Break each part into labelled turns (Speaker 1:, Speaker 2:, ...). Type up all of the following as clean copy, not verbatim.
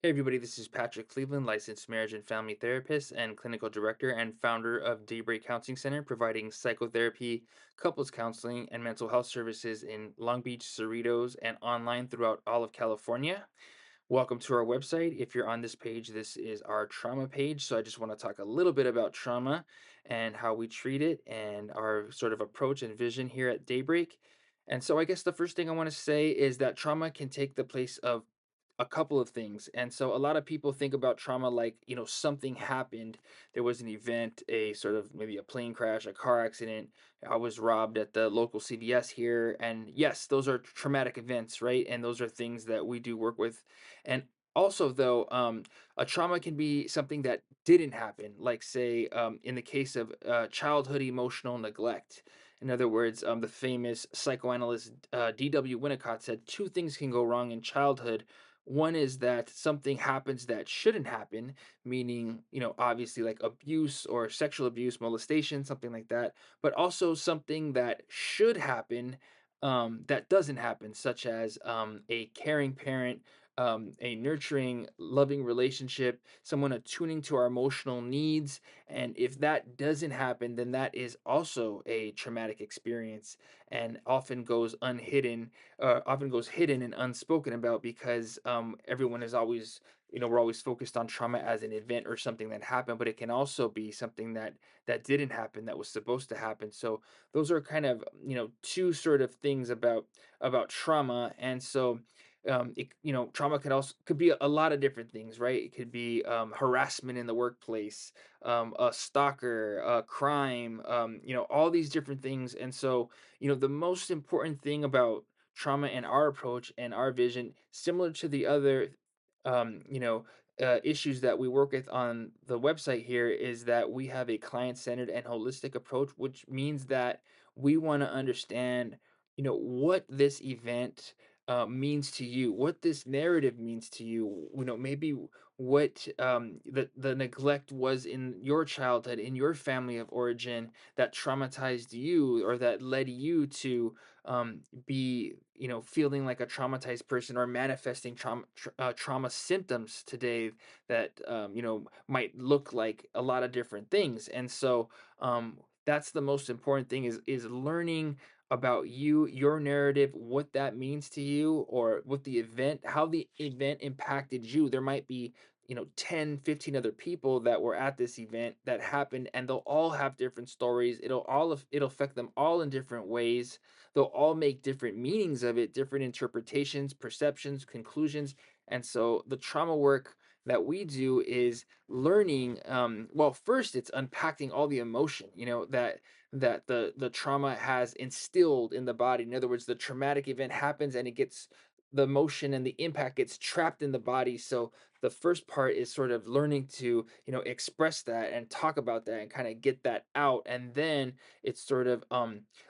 Speaker 1: Hey everybody, this is Patrick Cleveland, licensed marriage and family therapist and clinical director and founder of Daybreak Counseling Center, providing psychotherapy, couples counseling, and mental health services in Long Beach, Cerritos, and online throughout all of California. Welcome to our website. If you're on this page, this is our trauma page. So I just want to talk a little bit about trauma and how we treat it and our sort of approach and vision here at Daybreak. And so I guess the first thing I want to say is that trauma can take the place of a couple of things. And so a lot of people think about trauma like, something happened. There was an event, a sort of maybe a plane crash, a car accident. I was robbed at the local CVS here. And yes, those are traumatic events, right? And those are things that we do work with. And also, though, a trauma can be something that didn't happen, like, say, in the case of childhood emotional neglect. In other words, the famous psychoanalyst D.W. Winnicott said two things can go wrong in childhood. One is that something happens that shouldn't happen, meaning, obviously like abuse or sexual abuse, molestation, something like that, but also something that should happen that doesn't happen, such as a caring parent, a nurturing, loving relationship, someone attuning to our emotional needs. And if that doesn't happen, then that is also a traumatic experience and often goes hidden and unspoken about because everyone is always, we're always focused on trauma as an event or something that happened, but it can also be something that didn't happen that was supposed to happen. So those are kind of two sort of things about trauma. And so trauma could be a lot of different things, right? It could be harassment in the workplace, a stalker, a crime, all these different things. And so the most important thing about trauma and our approach and our vision, similar to the other um, you know issues that we work with on the website here, is that we have a client-centered and holistic approach, which means that we want to understand what this event means to you, what this narrative means to you, maybe what the neglect was in your childhood, in your family of origin, that traumatized you or that led you to be feeling like a traumatized person or manifesting trauma symptoms today that might look like a lot of different things. And so that's the most important thing, is learning about you, your narrative, what that means to you, or what the event, how the event impacted you. There might be 10, 15 other people that were at this event that happened, and they'll all have different stories. It'll affect them all in different ways. They'll all make different meanings of it, different interpretations, perceptions, conclusions. And so the trauma work that we do is learning, well, first it's unpacking all the emotion, that the trauma has instilled in the body. In other words, the traumatic event happens and the emotion and the impact gets trapped in the body. So the first part is sort of learning to express that and talk about that and kind of get that out. And then it's sort of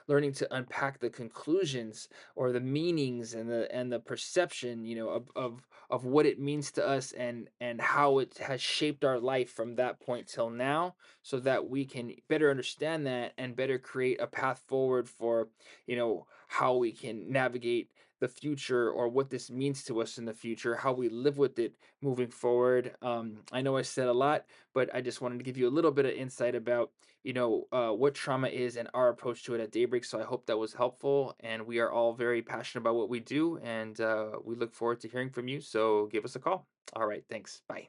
Speaker 1: learning to unpack the conclusions or the meanings and the perception, of what it means to us, and how it has shaped our life from that point till now, so that we can better understand that and better create a path forward for how we can navigate the future, or what this means to us in the future, how we live with it moving forward. I know I said a lot, but I just wanted to give you a little bit of insight about what trauma is and our approach to it at Daybreak. So I hope that was helpful, and we are all very passionate about what we do, and we look forward to hearing from you. So give us a call. All right, thanks. Bye.